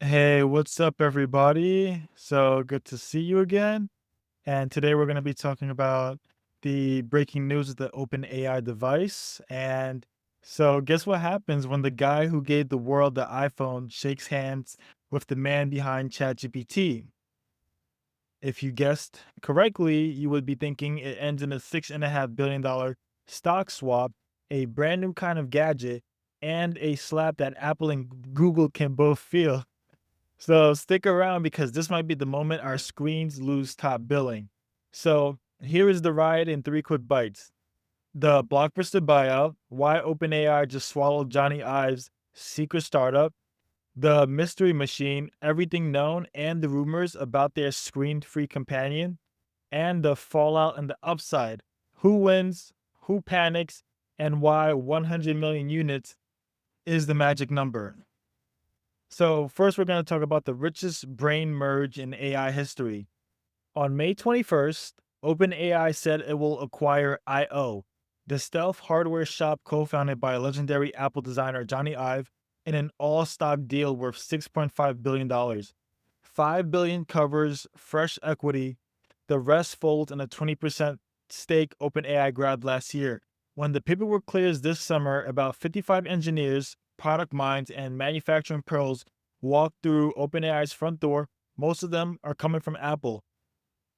Hey, what's up, everybody? So good to see you again. And today we're going to be talking about the breaking news of the OpenAI device. And so, guess what happens when the guy who gave the world the iPhone shakes hands with the man behind ChatGPT? If you guessed correctly, you would be thinking it ends in a $6.5 billion stock swap, a brand new kind of gadget, and a slap that Apple and Google can both feel. So stick around because this might be the moment our screens lose top billing. So here is the ride in three quick bites. The Blockbuster buyout, why OpenAI just swallowed Johnny Ive's secret startup, the mystery machine, everything known and the rumors about their screen-free companion, and the fallout and the upside. Who wins, who panics, and why 100 million units is the magic number. So, first, we're going to talk about the richest brain merge in AI history. On May 21st, OpenAI said it will acquire IO, the stealth hardware shop co founded by legendary Apple designer Johnny Ive, in an all stock deal worth $6.5 billion. $5 billion covers fresh equity, the rest folds in a 20% stake OpenAI grabbed last year. When the paperwork clears this summer, about 55 engineers, product minds, and manufacturing pearls walk through OpenAI's front door. Most of them are coming from Apple.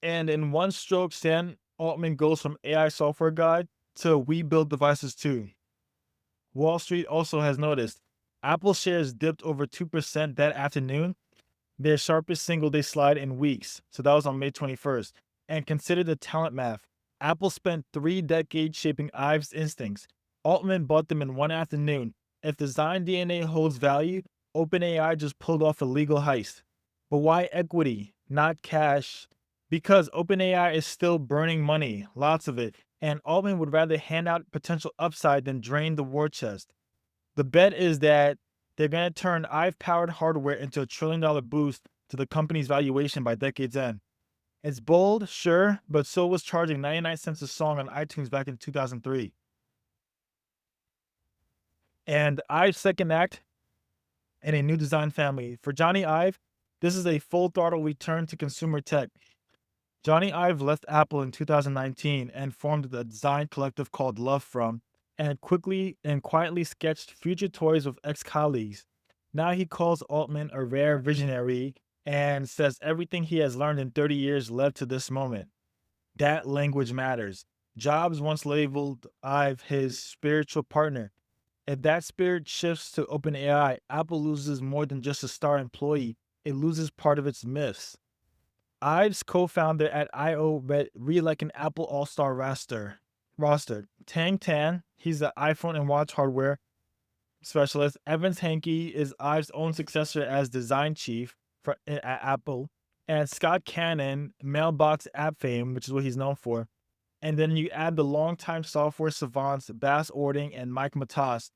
And in one stroke, Sam Altman goes from AI software guy to we build devices too. Wall Street also has noticed Apple shares dipped over 2% that afternoon, their sharpest single day slide in weeks. So that was on May 21st. And consider the talent math. Apple spent 3 decades shaping Ive's instincts. Altman bought them in one afternoon. If design DNA holds value, OpenAI just pulled off a legal heist. But why equity, not cash? Because OpenAI is still burning money, lots of it, and Altman would rather hand out potential upside than drain the war chest. The bet is that they're going to turn Ive powered hardware into $1 trillion boost to the company's valuation by decade's end. It's bold, sure, but so was charging 99 cents a song on iTunes back in 2003. And Ive's second act in a new design family. For Johnny Ive, this is a full throttle return to consumer tech. Johnny Ive left Apple in 2019 and formed the design collective called Love From, and quickly and quietly sketched future toys with ex colleagues. Now he calls Altman a rare visionary and says everything he has learned in 30 years led to this moment. That language matters. Jobs once labeled Ive his spiritual partner. If that spirit shifts to OpenAI, Apple loses more than just a star employee, it loses part of its myths. Ives co-founder at IO read like an Apple All-Star roster. Tang Tan, he's the iPhone and watch hardware specialist. Evans Hankey is Ives' own successor as design chief at Apple. And Scott Cannon, mailbox app fame, which is what he's known for. And then you add the longtime software savants Bas Ording and Mike Matas,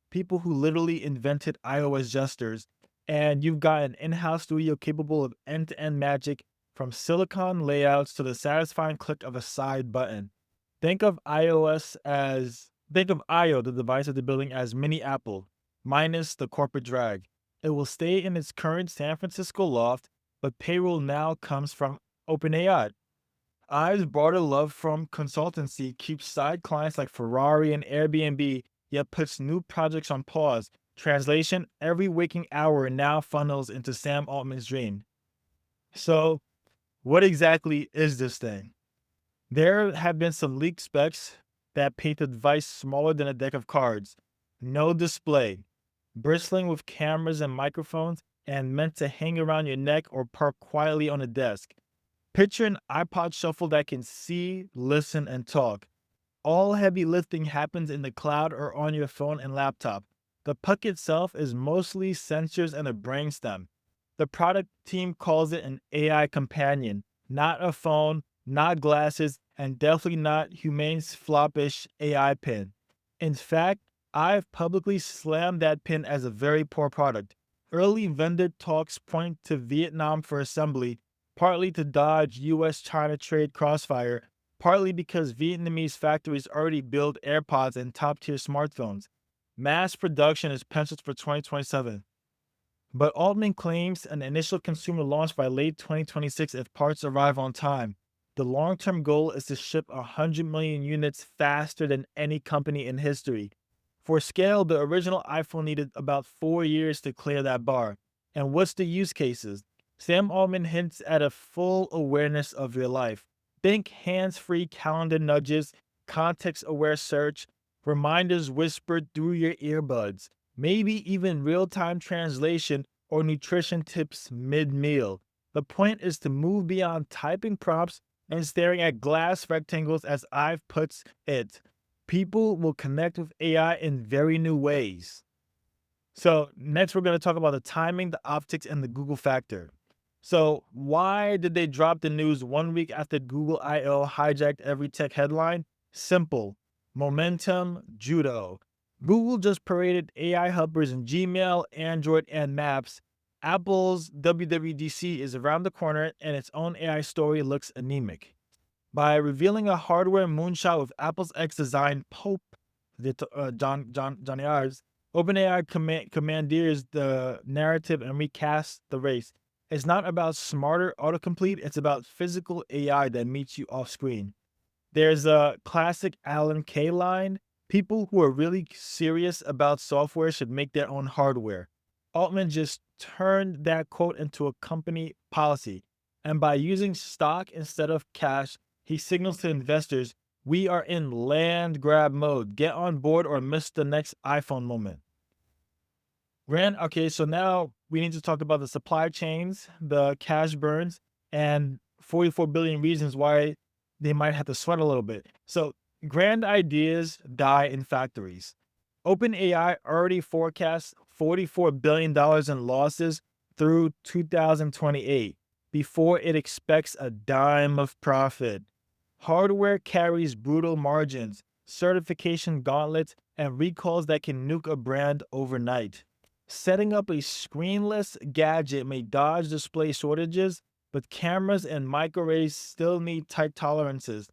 people who literally invented iOS gestures. And you've got an in-house studio capable of end-to-end magic from silicon layouts to the satisfying click of a side button. Think of think of IO, the device that they're building, as mini Apple, minus the corporate drag. It will stay in its current San Francisco loft, but payroll now comes from OpenAI. Ive's broader love from consultancy keeps side clients like Ferrari and Airbnb, yet puts new projects on pause. Translation: every waking hour now funnels into Sam Altman's dream. So, what exactly is this thing? There have been some leaked specs that paint the device smaller than a deck of cards. No display, bristling with cameras and microphones, and meant to hang around your neck or park quietly on a desk. Picture an iPod shuffle that can see, listen, and talk. All heavy lifting happens in the cloud or on your phone and laptop. The puck itself is mostly sensors and a brainstem. The product team calls it an AI companion, not a phone, not glasses, and definitely not Humane's floppish AI pin. In fact, I've publicly slammed that pin as a very poor product. Early vendor talks point to Vietnam for assembly, partly to dodge US China trade crossfire, partly because Vietnamese factories already build AirPods and top tier smartphones. Mass production is penciled for 2027. But Altman claims an initial consumer launch by late 2026 if parts arrive on time. The long term goal is to ship 100 million units faster than any company in history. For scale, the original iPhone needed about 4 years to clear that bar. And what's the use cases? Sam Altman hints at a full awareness of your life. Think hands free calendar nudges, context aware search, reminders whispered through your earbuds, maybe even real time translation or nutrition tips mid meal. The point is to move beyond typing prompts and staring at glass rectangles, as Ive puts it. People will connect with AI in very new ways. So, next, we're going to talk about the timing, the optics, and the Google factor. So, why did they drop the news 1 week after Google I/O hijacked every tech headline? Simple: momentum, judo. Google just paraded AI helpers in Gmail, Android, and Maps. Apple's WWDC is around the corner, and its own AI story looks anemic. By revealing a hardware moonshot with Apple's X design Pope, Johnny Ives, OpenAI commandeers the narrative and recasts the race. It's not about smarter autocomplete, it's about physical AI that meets you off screen. There's a classic Alan Kay line: people who are really serious about software should make their own hardware. Altman just turned that quote into a company policy. And by using stock instead of cash, he signals to investors, we are in land grab mode. Get on board or miss the next iPhone moment. Okay, so now we need to talk about the supply chains, the cash burns, and 44 billion reasons why they might have to sweat a little bit. So, grand ideas die in factories. OpenAI already forecasts $44 billion in losses through 2028 before it expects a dime of profit. Hardware carries brutal margins, certification gauntlets, and recalls that can nuke a brand overnight. Setting up a screenless gadget may dodge display shortages, but cameras and microarrays still need tight tolerances.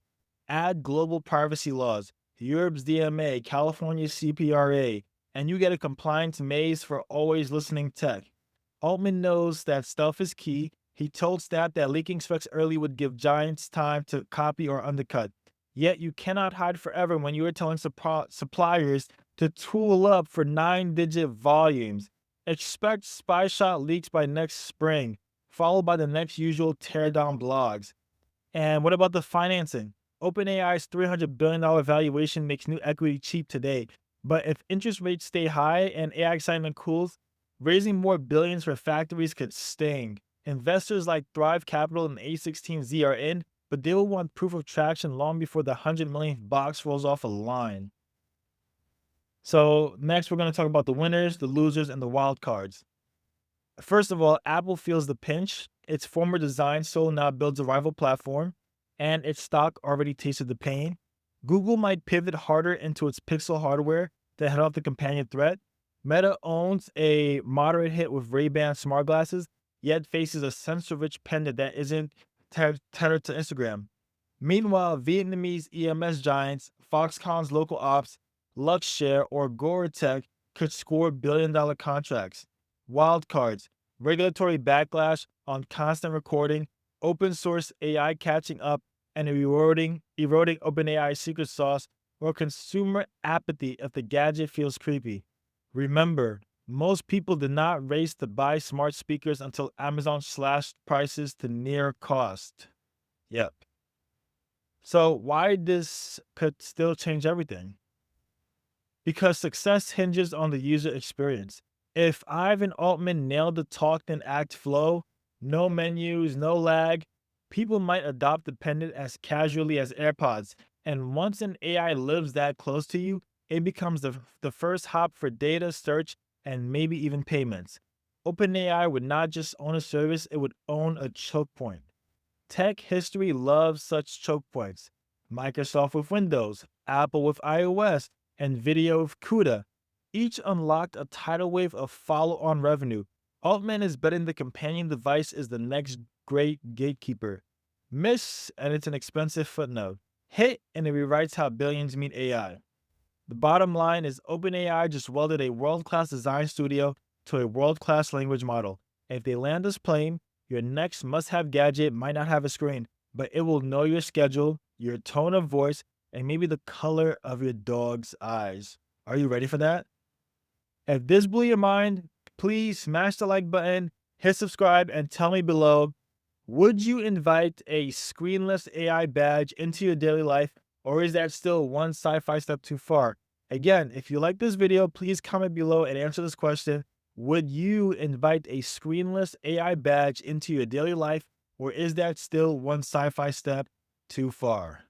Add global privacy laws, Europe's DMA, California's CPRA, and you get a compliance maze for always listening tech. Altman knows that stealth is key. He told staff that leaking specs early would give giants time to copy or undercut. Yet you cannot hide forever when you are telling suppliers to tool up for 9-digit volumes. Expect spy shot leaks by next spring, followed by the next usual teardown blogs. And what about the financing? OpenAI's $300 billion valuation makes new equity cheap today. But if interest rates stay high and AI excitement cools, raising more billions for factories could sting. Investors like Thrive Capital and A16Z are in, but they will want proof of traction long before the 100 millionth box rolls off a line. So next, we're going to talk about the winners, the losers, and the wild cards. First of all, Apple feels the pinch. Its former design soul now builds a rival platform, and its stock already tasted the pain. Google might pivot harder into its Pixel hardware to head off the companion threat. Meta owns a moderate hit with Ray-Ban smart glasses, yet faces a sensor-rich pendant that isn't tethered to Instagram. Meanwhile, Vietnamese EMS giants, Foxconn's local ops, Luxshare, or Goretech could score billion-dollar contracts. Wildcards, regulatory backlash on constant recording, open source AI catching up, and eroding OpenAI's secret sauce, or consumer apathy if the gadget feels creepy. Remember, most people did not race to buy smart speakers until Amazon slashed prices to near cost. Yep. So why this could still change everything? Because success hinges on the user experience. If Ivan Altman nailed the talk and act flow, no menus, no lag, people might adopt the pendant as casually as AirPods. And once an AI lives that close to you, it becomes the first hop for data, search, and maybe even payments. OpenAI would not just own a service, it would own a choke point. Tech history loves such choke points. Microsoft with Windows, Apple with iOS, and Nvidia with CUDA. Each unlocked a tidal wave of follow-on revenue. Altman is betting the companion device is the next great gatekeeper. Miss, and it's an expensive footnote. Hit, and it rewrites how billions meet AI. The bottom line is OpenAI just welded a world-class design studio to a world-class language model. If they land this plane, your next must-have gadget might not have a screen, but it will know your schedule, your tone of voice, and maybe the color of your dog's eyes. Are you ready for that? If this blew your mind, please smash the like button, hit subscribe, and tell me below, would you invite a screenless AI badge into your daily life, or is that still one sci-fi step too far? Again, if you like this video, please comment below and answer this question. Would you invite a screenless AI badge into your daily life, or is that still one sci-fi step too far?